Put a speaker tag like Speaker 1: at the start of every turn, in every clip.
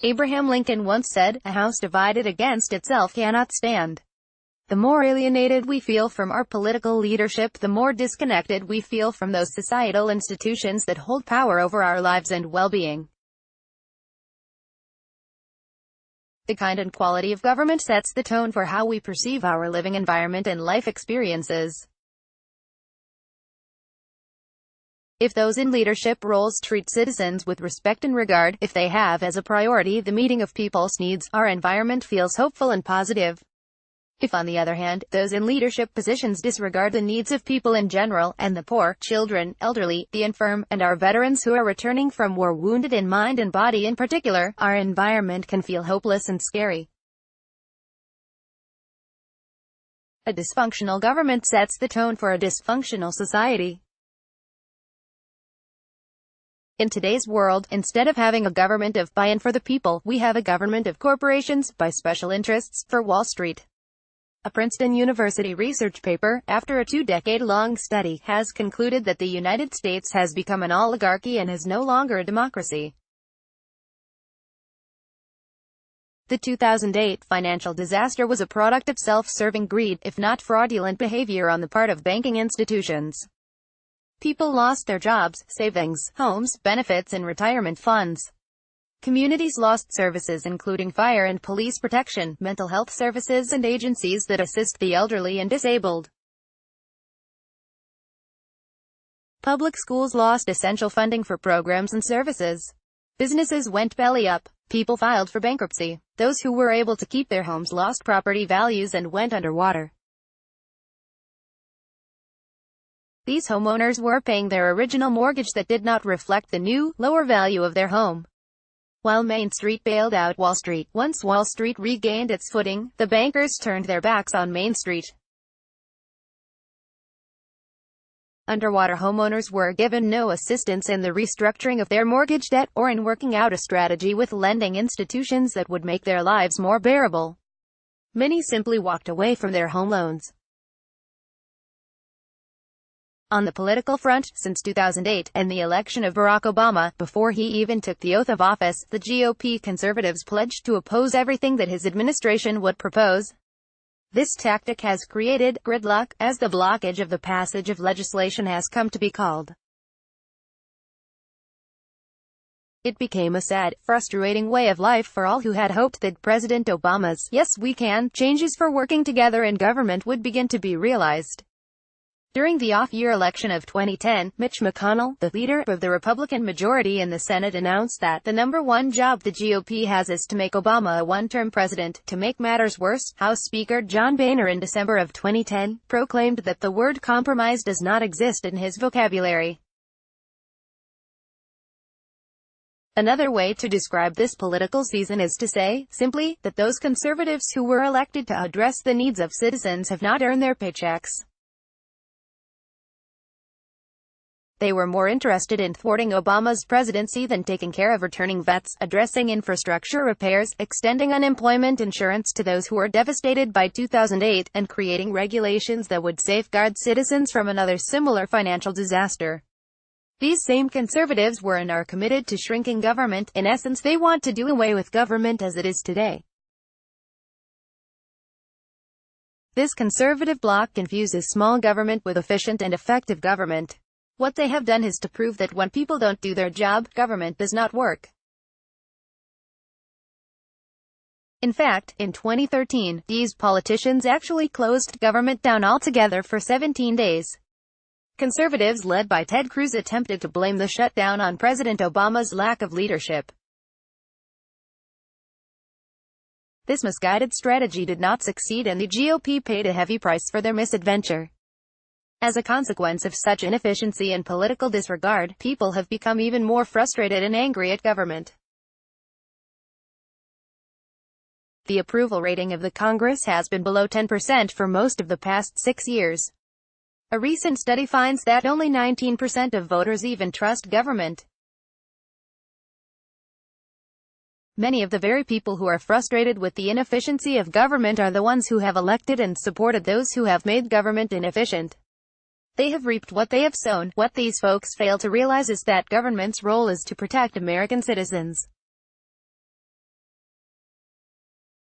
Speaker 1: Abraham Lincoln once said, "A house divided against itself cannot stand." The more alienated we feel from our political leadership, the more disconnected we feel from those societal institutions that hold power over our lives and well-being. The kind and quality of government sets the tone for how we perceive our living environment and life experiences. If those in leadership roles treat citizens with respect and regard, if they have as a priority the meeting of people's needs, our environment feels hopeful and positive. If, on the other hand, those in leadership positions disregard the needs of people in general, and the poor, children, elderly, the infirm, and our veterans who are returning from war wounded in mind and body in particular, our environment can feel hopeless and scary. A dysfunctional government sets the tone for a dysfunctional society. In today's world, instead of having a government of by and for the people, we have a government of corporations, by special interests, for Wall Street. A Princeton University research paper, after a 2-decade-long study, has concluded that the United States has become an oligarchy and is no longer a democracy. The 2008 financial disaster was a product of self-serving greed, if not fraudulent behavior on the part of banking institutions. People lost their jobs, savings, homes, benefits and retirement funds. Communities lost services including fire and police protection, mental health services and agencies that assist the elderly and disabled. Public schools lost essential funding for programs and services. Businesses went belly up. People filed for bankruptcy. Those who were able to keep their homes lost property values and went underwater. These homeowners were paying their original mortgage that did not reflect the new, lower value of their home. While Main Street bailed out Wall Street, once Wall Street regained its footing, the bankers turned their backs on Main Street. Underwater homeowners were given no assistance in the restructuring of their mortgage debt, or in working out a strategy with lending institutions that would make their lives more bearable. Many simply walked away from their home loans. On the political front, since 2008, and the election of Barack Obama, before he even took the oath of office, the GOP conservatives pledged to oppose everything that his administration would propose. This tactic has created gridlock, as the blockage of the passage of legislation has come to be called. It became a sad, frustrating way of life for all who had hoped that President Obama's "Yes, we can" changes for working together in government would begin to be realized. During the off-year election of 2010, Mitch McConnell, the leader of the Republican majority in the Senate, announced that the number one job the GOP has is to make Obama a one-term president. To make matters worse, House Speaker John Boehner in December of 2010 proclaimed that the word compromise does not exist in his vocabulary. Another way to describe this political season is to say, simply, that those conservatives who were elected to address the needs of citizens have not earned their paychecks. They were more interested in thwarting Obama's presidency than taking care of returning vets, addressing infrastructure repairs, extending unemployment insurance to those who were devastated by 2008, and creating regulations that would safeguard citizens from another similar financial disaster. These same conservatives were and are committed to shrinking government. In essence, they want to do away with government as it is today. This conservative bloc confuses small government with efficient and effective government. What they have done is to prove that when people don't do their job, government does not work. In fact, in 2013, these politicians actually closed government down altogether for 17 days. Conservatives led by Ted Cruz attempted to blame the shutdown on President Obama's lack of leadership. This misguided strategy did not succeed, and the GOP paid a heavy price for their misadventure. As a consequence of such inefficiency and political disregard, people have become even more frustrated and angry at government. The approval rating of the Congress has been below 10% for most of the past 6 years. A recent study finds that only 19% of voters even trust government. Many of the very people who are frustrated with the inefficiency of government are the ones who have elected and supported those who have made government inefficient. They have reaped what they have sown. What these folks fail to realize is that government's role is to protect American citizens.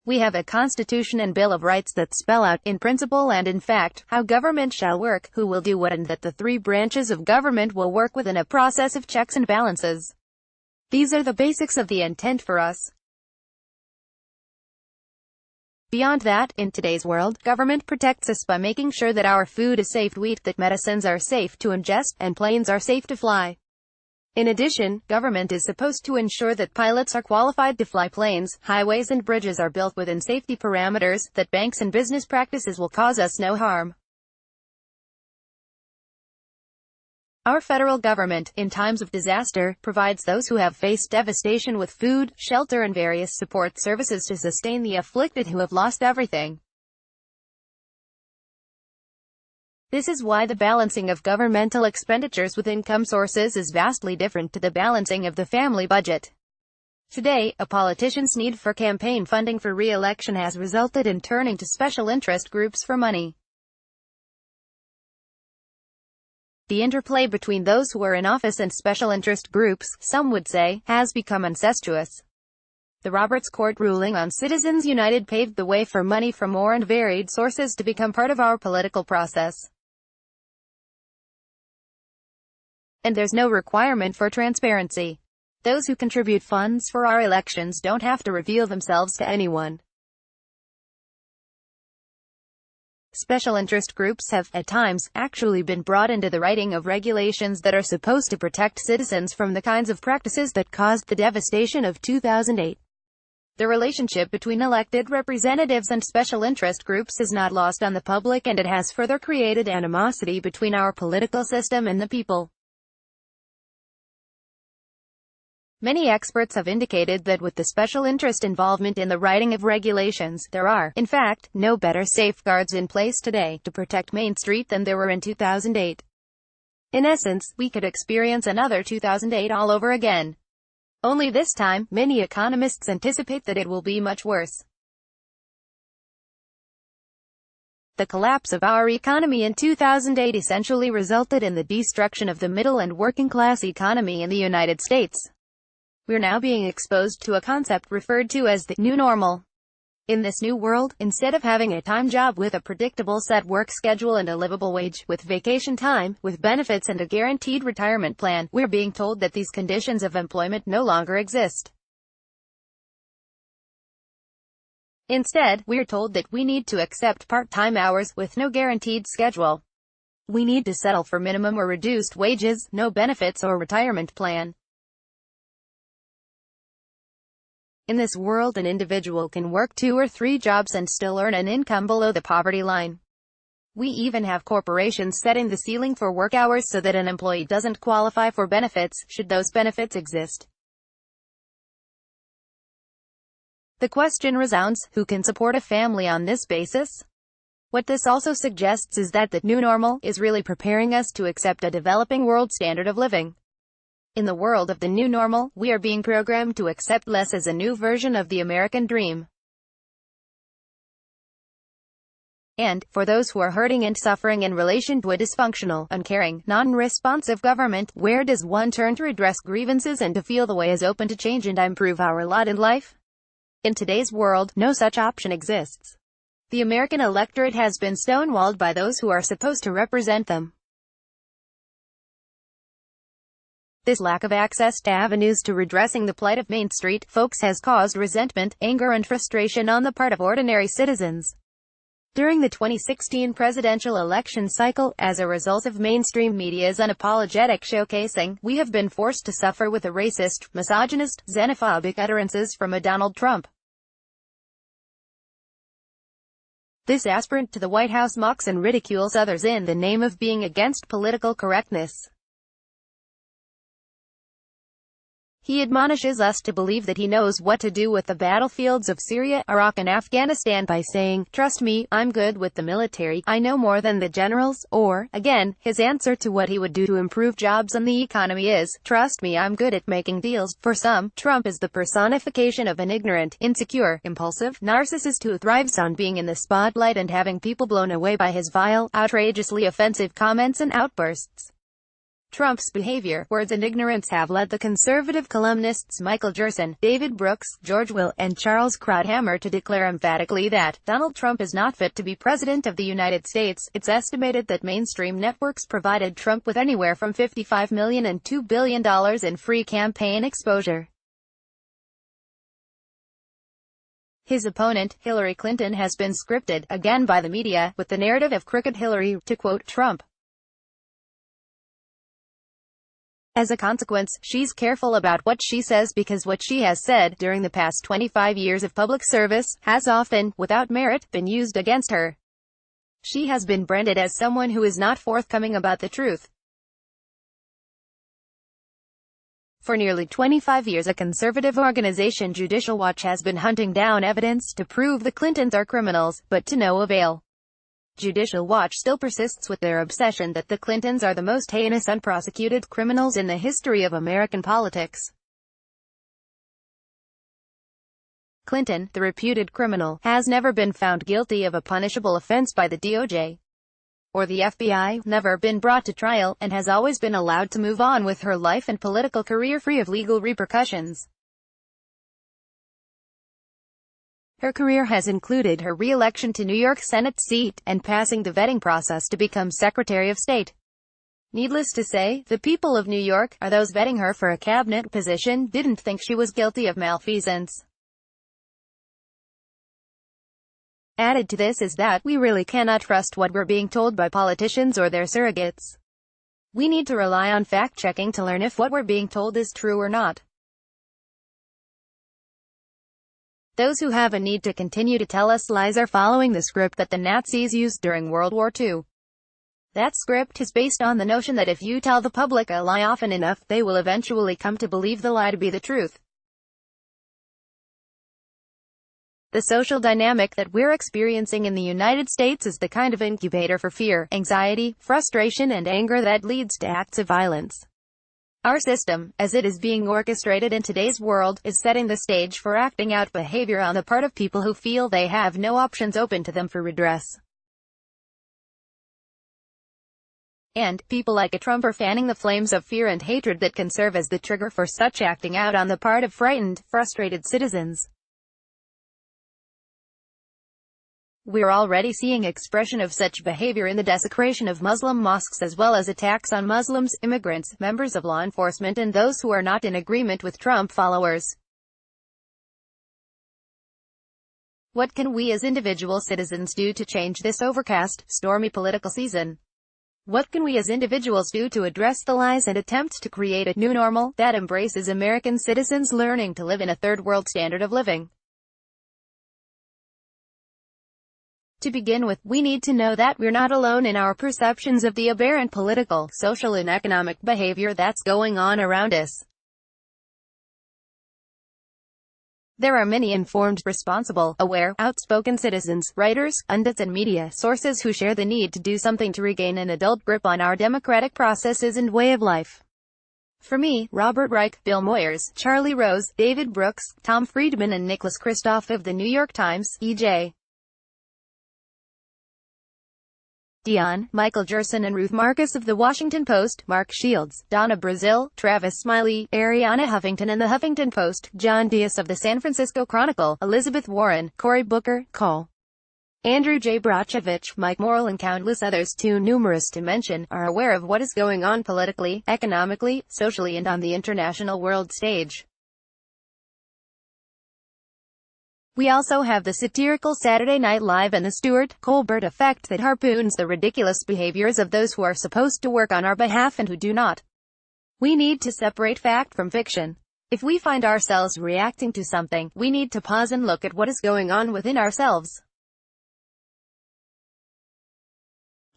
Speaker 1: We have a Constitution and Bill of Rights that spell out, in principle and in fact, how government shall work, who will do what, and that the three branches of government will work within a process of checks and balances. These are the basics of the intent for us. Beyond that, in today's world, government protects us by making sure that our food is safe to eat, that medicines are safe to ingest, and planes are safe to fly. In addition, government is supposed to ensure that pilots are qualified to fly planes, highways and bridges are built within safety parameters, that banks and business practices will cause us no harm. Our federal government, in times of disaster, provides those who have faced devastation with food, shelter and various support services to sustain the afflicted who have lost everything. This is why the balancing of governmental expenditures with income sources is vastly different to the balancing of the family budget. Today, a politician's need for campaign funding for re-election has resulted in turning to special interest groups for money. The interplay between those who are in office and special interest groups, some would say, has become incestuous. The Roberts Court ruling on Citizens United paved the way for money from more and varied sources to become part of our political process. And there's no requirement for transparency. Those who contribute funds for our elections don't have to reveal themselves to anyone. Special interest groups have, at times, actually been brought into the writing of regulations that are supposed to protect citizens from the kinds of practices that caused the devastation of 2008. The relationship between elected representatives and special interest groups is not lost on the public, and it has further created animosity between our political system and the people. Many experts have indicated that with the special interest involvement in the writing of regulations, there are, in fact, no better safeguards in place today to protect Main Street than there were in 2008. In essence, we could experience another 2008 all over again. Only this time, many economists anticipate that it will be much worse. The collapse of our economy in 2008 essentially resulted in the destruction of the middle and working class economy in the United States. We're now being exposed to a concept referred to as the new normal. In this new world, instead of having a time job with a predictable set work schedule and a livable wage, with vacation time, with benefits and a guaranteed retirement plan, we're being told that these conditions of employment no longer exist. Instead, we're told that we need to accept part-time hours, with no guaranteed schedule. We need to settle for minimum or reduced wages, no benefits or retirement plan. In this world, an individual can work 2 or 3 jobs and still earn an income below the poverty line. We even have corporations setting the ceiling for work hours so that an employee doesn't qualify for benefits, should those benefits exist. The question resounds, who can support a family on this basis? What this also suggests is that the new normal is really preparing us to accept a developing world standard of living. In the world of the new normal, we are being programmed to accept less as a new version of the American dream. And, for those who are hurting and suffering in relation to a dysfunctional, uncaring, non-responsive government, where does one turn to redress grievances and to feel the way is open to change and improve our lot in life? In today's world, no such option exists. The American electorate has been stonewalled by those who are supposed to represent them. This lack of access to avenues to redressing the plight of Main Street folks has caused resentment, anger and frustration on the part of ordinary citizens. During the 2016 presidential election cycle, as a result of mainstream media's unapologetic showcasing, we have been forced to suffer with the racist, misogynist, xenophobic utterances from a Donald Trump. This aspirant to the White House mocks and ridicules others in the name of being against political correctness. He admonishes us to believe that he knows what to do with the battlefields of Syria, Iraq and Afghanistan by saying, "Trust me, I'm good with the military, I know more than the generals," or, again, his answer to what he would do to improve jobs and the economy is, "Trust me, I'm good at making deals." For some, Trump is the personification of an ignorant, insecure, impulsive, narcissist who thrives on being in the spotlight and having people blown away by his vile, outrageously offensive comments and outbursts. Trump's behavior, words and ignorance have led the conservative columnists Michael Gerson, David Brooks, George Will, and Charles Krauthammer to declare emphatically that Donald Trump is not fit to be President of the United States. It's estimated that mainstream networks provided Trump with anywhere from $55 million and $2 billion in free campaign exposure. His opponent, Hillary Clinton, has been scripted, again by the media, with the narrative of Crooked Hillary, to quote Trump. As a consequence, she's careful about what she says because what she has said, during the past 25 years of public service, has often, without merit, been used against her. She has been branded as someone who is not forthcoming about the truth. For nearly 25 years, a conservative organization, Judicial Watch, has been hunting down evidence to prove the Clintons are criminals, but to no avail. Judicial Watch still persists with their obsession that the Clintons are the most heinous unprosecuted criminals in the history of American politics. Clinton, the reputed criminal, has never been found guilty of a punishable offense by the DOJ or the FBI, never been brought to trial, and has always been allowed to move on with her life and political career free of legal repercussions. Her career has included her re-election to New York Senate seat, and passing the vetting process to become Secretary of State. Needless to say, the people of New York, or those vetting her for a cabinet position, didn't think she was guilty of malfeasance. Added to this is that we really cannot trust what we're being told by politicians or their surrogates. We need to rely on fact-checking to learn if what we're being told is true or not. Those who have a need to continue to tell us lies are following the script that the Nazis used during World War II. That script is based on the notion that if you tell the public a lie often enough, they will eventually come to believe the lie to be the truth. The social dynamic that we're experiencing in the United States is the kind of incubator for fear, anxiety, frustration, and anger that leads to acts of violence. Our system, as it is being orchestrated in today's world, is setting the stage for acting out behavior on the part of people who feel they have no options open to them for redress. And people like Trump are fanning the flames of fear and hatred that can serve as the trigger for such acting out on the part of frightened, frustrated citizens. We're already seeing expression of such behavior in the desecration of Muslim mosques as well as attacks on Muslims, immigrants, members of law enforcement, and those who are not in agreement with Trump followers. What can we as individual citizens do to change this overcast, stormy political season? What can we as individuals do to address the lies and attempt to create a new normal that embraces American citizens learning to live in a third-world standard of living? To begin with, we need to know that we're not alone in our perceptions of the aberrant political, social and economic behavior that's going on around us. There are many informed, responsible, aware, outspoken citizens, writers, pundits and media sources who share the need to do something to regain an adult grip on our democratic processes and way of life. For me, Robert Reich, Bill Moyers, Charlie Rose, David Brooks, Tom Friedman and Nicholas Kristof of the New York Times, E.J. Dion, Michael Gerson and Ruth Marcus of The Washington Post, Mark Shields, Donna Brazil, Travis Smiley, Ariana Huffington and The Huffington Post, John Diaz of the San Francisco Chronicle, Elizabeth Warren, Cory Booker, Cole, Andrew J. Brochovich, Mike Morrill and countless others too numerous to mention, are aware of what is going on politically, economically, socially and on the international world stage. We also have the satirical Saturday Night Live and the Stewart Colbert effect that harpoons the ridiculous behaviors of those who are supposed to work on our behalf and who do not. We need to separate fact from fiction. If we find ourselves reacting to something, we need to pause and look at what is going on within ourselves.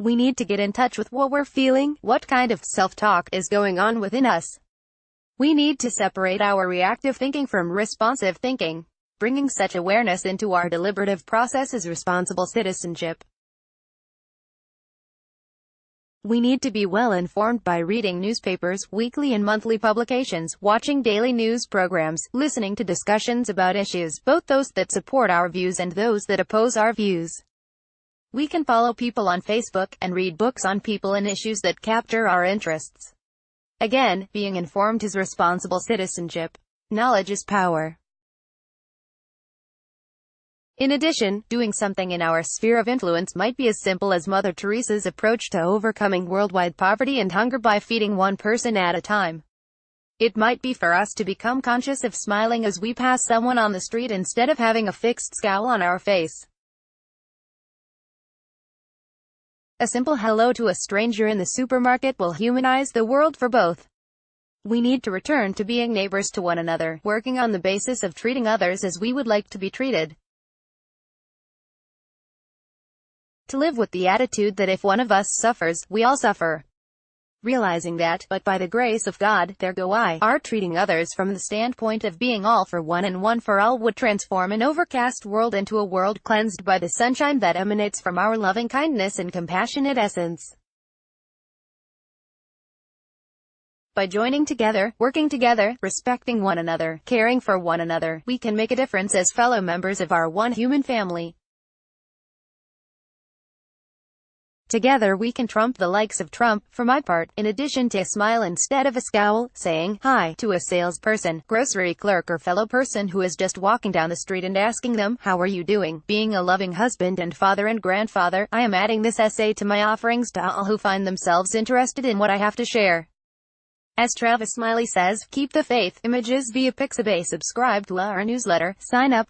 Speaker 1: We need to get in touch with what we're feeling, what kind of self-talk is going on within us. We need to separate our reactive thinking from responsive thinking. Bringing such awareness into our deliberative process is responsible citizenship. We need to be well informed by reading newspapers, weekly and monthly publications, watching daily news programs, listening to discussions about issues, both those that support our views and those that oppose our views. We can follow people on Facebook, and read books on people and issues that capture our interests. Again, being informed is responsible citizenship. Knowledge is power. In addition, doing something in our sphere of influence might be as simple as Mother Teresa's approach to overcoming worldwide poverty and hunger by feeding one person at a time. It might be for us to become conscious of smiling as we pass someone on the street instead of having a fixed scowl on our face. A simple hello to a stranger in the supermarket will humanize the world for both. We need to return to being neighbors to one another, working on the basis of treating others as we would like to be treated. To live with the attitude that if one of us suffers, we all suffer. Realizing that, but by the grace of God, there go I, are treating others from the standpoint of being all for one and one for all would transform an overcast world into a world cleansed by the sunshine that emanates from our loving kindness and compassionate essence. By joining together, working together, respecting one another, caring for one another, we can make a difference as fellow members of our one human family. Together we can trump the likes of Trump. For my part, in addition to a smile instead of a scowl, saying hi to a salesperson, grocery clerk or fellow person who is just walking down the street and asking them, how are you doing? Being a loving husband and father and grandfather, I am adding this essay to my offerings to all who find themselves interested in what I have to share. As Travis Smiley says, keep the faith. Images via Pixabay. Subscribe to our newsletter. Sign up.